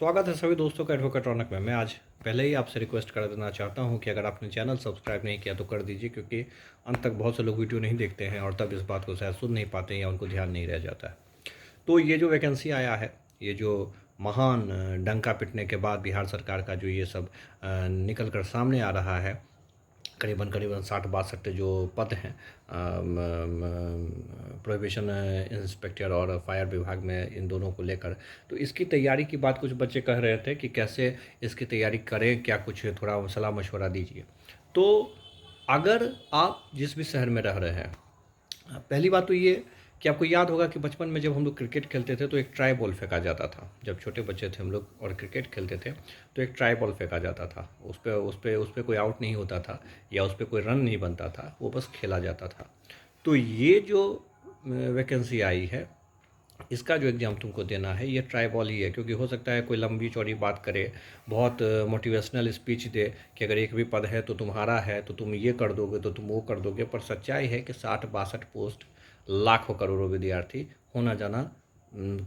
स्वागत है सभी दोस्तों का एडवोकेट रौनक में। मैं आज पहले ही आपसे रिक्वेस्ट कर देना चाहता हूं कि अगर आपने चैनल सब्सक्राइब नहीं किया तो कर दीजिए, क्योंकि अंत तक बहुत से लोग वीडियो नहीं देखते हैं और तब इस बात को शायद सुन नहीं पाते हैं या उनको ध्यान नहीं रह जाता है। तो ये जो वैकेंसी आया है, ये जो महान डंका पिटने के बाद बिहार सरकार का जो ये सब निकल कर सामने आ रहा है, करीबन करीबन 60-62 जो पद हैं प्रोहिबिशन इंस्पेक्टर और फायर विभाग में, इन दोनों को लेकर। तो इसकी तैयारी की बात कुछ बच्चे कह रहे थे कि कैसे इसकी तैयारी करें, क्या कुछ थोड़ा सलाह मशवरा दीजिए। तो अगर आप जिस भी शहर में रह रहे हैं, पहली बात तो ये कि आपको याद होगा कि बचपन में जब हम लोग क्रिकेट खेलते थे तो एक ट्राई बॉल फेंका जाता था। जब छोटे बच्चे थे हम लोग और क्रिकेट खेलते थे तो एक ट्राई बॉल फेंका जाता था। उस पे कोई आउट नहीं होता था या उस पर कोई रन नहीं बनता था, वो बस खेला जाता था। तो ये जो वैकेंसी आई है, इसका जो एग्ज़ाम तुमको देना है ये ट्राई बॉल ही है। क्योंकि हो सकता है कोई लंबी चौड़ी बात करे, बहुत मोटिवेशनल स्पीच दे कि अगर एक भी पद है तो तुम्हारा है, तो तुम ये कर दोगे, तो तुम वो कर दोगे। पर सच्चाई है कि 60-62 पोस्ट, लाखों करोड़ों विद्यार्थी, होना जाना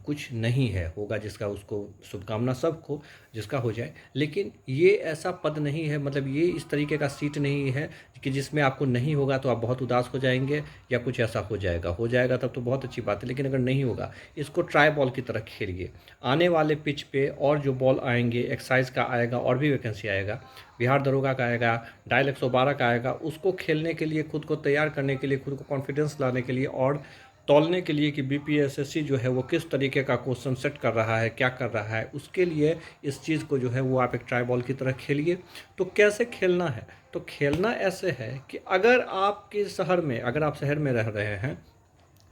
कुछ नहीं है। होगा जिसका, उसको शुभकामना सबको, जिसका हो जाए। लेकिन ये ऐसा पद नहीं है, मतलब ये इस तरीके का सीट नहीं है कि जिसमें आपको नहीं होगा तो आप बहुत उदास हो जाएंगे या कुछ ऐसा हो जाएगा तब तो बहुत अच्छी बात है। लेकिन अगर नहीं होगा, इसको ट्राई बॉल की तरह खेलिए। आने वाले पिच पे और जो बॉल आएंगे, एक्साइज का आएगा और भी वैकेंसी आएगा, बिहार दरोगा का आएगा, डायल 112 का आएगा, उसको खेलने के लिए, खुद को तैयार करने के लिए, खुद को कॉन्फिडेंस लाने के लिए और तौलने के लिए कि बीपीएसएससी जो है वो किस तरीके का क्वेश्चन सेट कर रहा है, क्या कर रहा है, उसके लिए इस चीज़ को जो है वो आप एक ट्राई बॉल की तरह खेलिए। तो कैसे खेलना है? तो खेलना ऐसे है कि अगर आपके शहर में, अगर आप शहर में रह रहे हैं,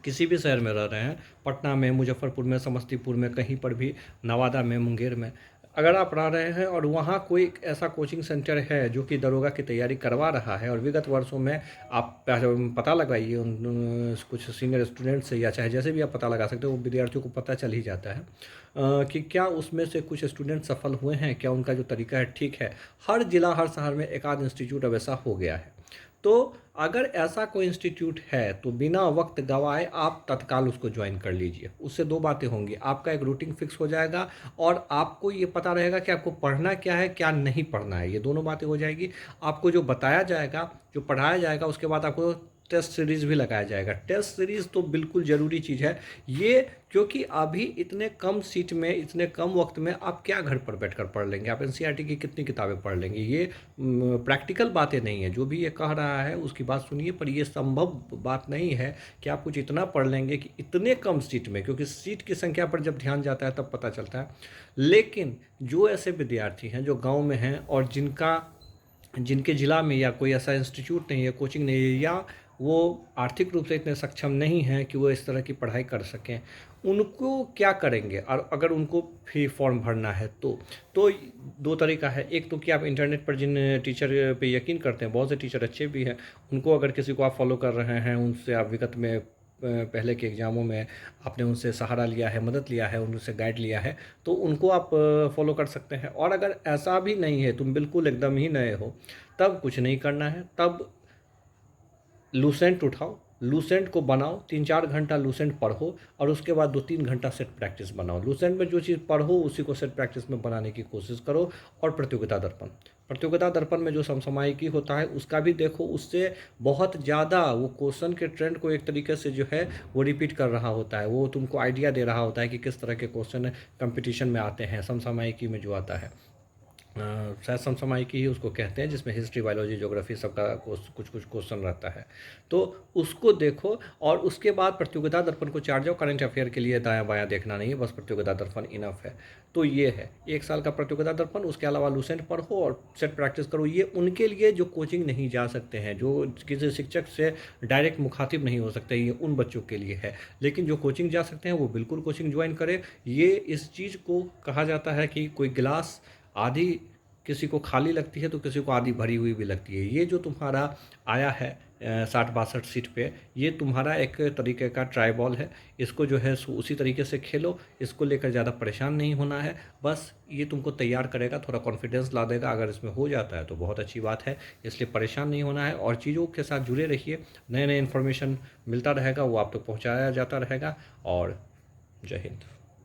किसी भी शहर में रह रहे हैं, पटना में, मुजफ्फरपुर में, समस्तीपुर में, कहीं पर भी, नवादा में, मुंगेर में, अगर आप रह रहे हैं और वहाँ कोई एक ऐसा कोचिंग सेंटर है जो कि दरोगा की तैयारी करवा रहा है और विगत वर्षों में आप पता लगाइए उन कुछ सीनियर स्टूडेंट से, या चाहे जैसे भी आप पता लगा सकते हो, वो विद्यार्थियों को पता चल ही जाता है कि क्या उसमें से कुछ स्टूडेंट सफल हुए हैं, क्या उनका जो तरीका है ठीक है। हर जिला, हर शहर में एक आध इंस्टीट्यूट अब ऐसा हो गया है। तो अगर ऐसा कोई इंस्टीट्यूट है तो बिना वक्त गंवाए आप तत्काल उसको ज्वाइन कर लीजिए। उससे दो बातें होंगी, आपका एक रूटीन फिक्स हो जाएगा और आपको ये पता रहेगा कि आपको पढ़ना क्या है, क्या नहीं पढ़ना है। ये दोनों बातें हो जाएगी। आपको जो बताया जाएगा, जो पढ़ाया जाएगा, उसके बाद आपको टेस्ट सीरीज़ भी लगाया जाएगा। टेस्ट सीरीज़ तो बिल्कुल ज़रूरी चीज़ है ये, क्योंकि अभी इतने कम सीट में, इतने कम वक्त में आप क्या घर पर बैठकर पढ़ लेंगे? आप एनसीईआरटी की कितनी किताबें पढ़ लेंगे? ये प्रैक्टिकल बातें नहीं है। जो भी ये कह रहा है उसकी बात सुनिए, पर ये संभव बात नहीं है कि आप कुछ इतना पढ़ लेंगे कि इतने कम सीट में, क्योंकि सीट की संख्या पर जब ध्यान जाता है तब पता चलता है। लेकिन जो ऐसे विद्यार्थी हैं जो गाँव में हैं और जिनके ज़िला में या कोई ऐसा इंस्टीट्यूट नहीं है, कोचिंग नहीं है, या वो आर्थिक रूप से इतने सक्षम नहीं हैं कि वो इस तरह की पढ़ाई कर सकें, उनको क्या करेंगे? और अगर उनको फी फॉर्म भरना है तो दो तरीका है। एक तो कि आप इंटरनेट पर जिन टीचर पे यकीन करते हैं, बहुत से टीचर अच्छे भी हैं, उनको अगर किसी को आप फॉलो कर रहे हैं, उनसे आप विगत में पहले के एग्ज़ामों में आपने उनसे सहारा लिया है, मदद लिया है, उनसे गाइड लिया है, तो उनको आप फॉलो कर सकते हैं। और अगर ऐसा भी नहीं है, तुम बिल्कुल एकदम ही नए हो, तब कुछ नहीं करना है। तब लूसेंट उठाओ, लूसेंट को बनाओ, 3-4 घंटा लूसेंट पढ़ो और उसके बाद 2-3 घंटा सेट प्रैक्टिस बनाओ। लूसेंट में जो चीज़ पढ़ो उसी को सेट प्रैक्टिस में बनाने की कोशिश करो। और प्रतियोगिता दर्पण में जो समसामयिकी होता है उसका भी देखो, उससे बहुत ज़्यादा वो क्वेश्चन के ट्रेंड को एक तरीके से जो है वो रिपीट कर रहा होता है, वो तुमको आइडिया दे रहा होता है कि किस तरह के क्वेश्चन कंपटीशन में आते हैं, समसामयिकी में जो आता है। शायद समसामयिकी ही उसको कहते हैं, जिसमें हिस्ट्री, बायोलॉजी, ज्योग्राफी सबका कुछ कुछ क्वेश्चन रहता है। तो उसको देखो और उसके बाद प्रतियोगिता दर्पण को चाट जाओ। करंट अफेयर के लिए दायां बायां देखना नहीं है, बस प्रतियोगिता दर्पण इनफ है। तो ये है 1 साल का प्रतियोगिता दर्पण। उसके अलावा लूसेंट पढ़ो और सेट प्रैक्टिस करो। ये उनके लिए जो कोचिंग नहीं जा सकते हैं, जो किसी शिक्षक से डायरेक्ट मुखातिब नहीं हो सकते, ये उन बच्चों के लिए है। लेकिन जो कोचिंग जा सकते हैं वो बिल्कुल कोचिंग ज्वाइन करें। ये इस चीज़ को कहा जाता है कि कोई गिलास आधी किसी को खाली लगती है तो किसी को आधी भरी हुई भी लगती है। ये जो तुम्हारा आया है 60-62 सीट पे, ये तुम्हारा एक तरीके का ट्राई बॉल है। इसको जो है उसी तरीके से खेलो, इसको लेकर ज़्यादा परेशान नहीं होना है। बस ये तुमको तैयार करेगा, थोड़ा कॉन्फिडेंस ला देगा। अगर इसमें हो जाता है तो बहुत अच्छी बात है, इसलिए परेशान नहीं होना है और चीज़ों के साथ जुड़े रहिए। नए नए इन्फॉर्मेशन मिलता रहेगा, वो आप तक पहुँचाया जाता रहेगा। और जय हिंद।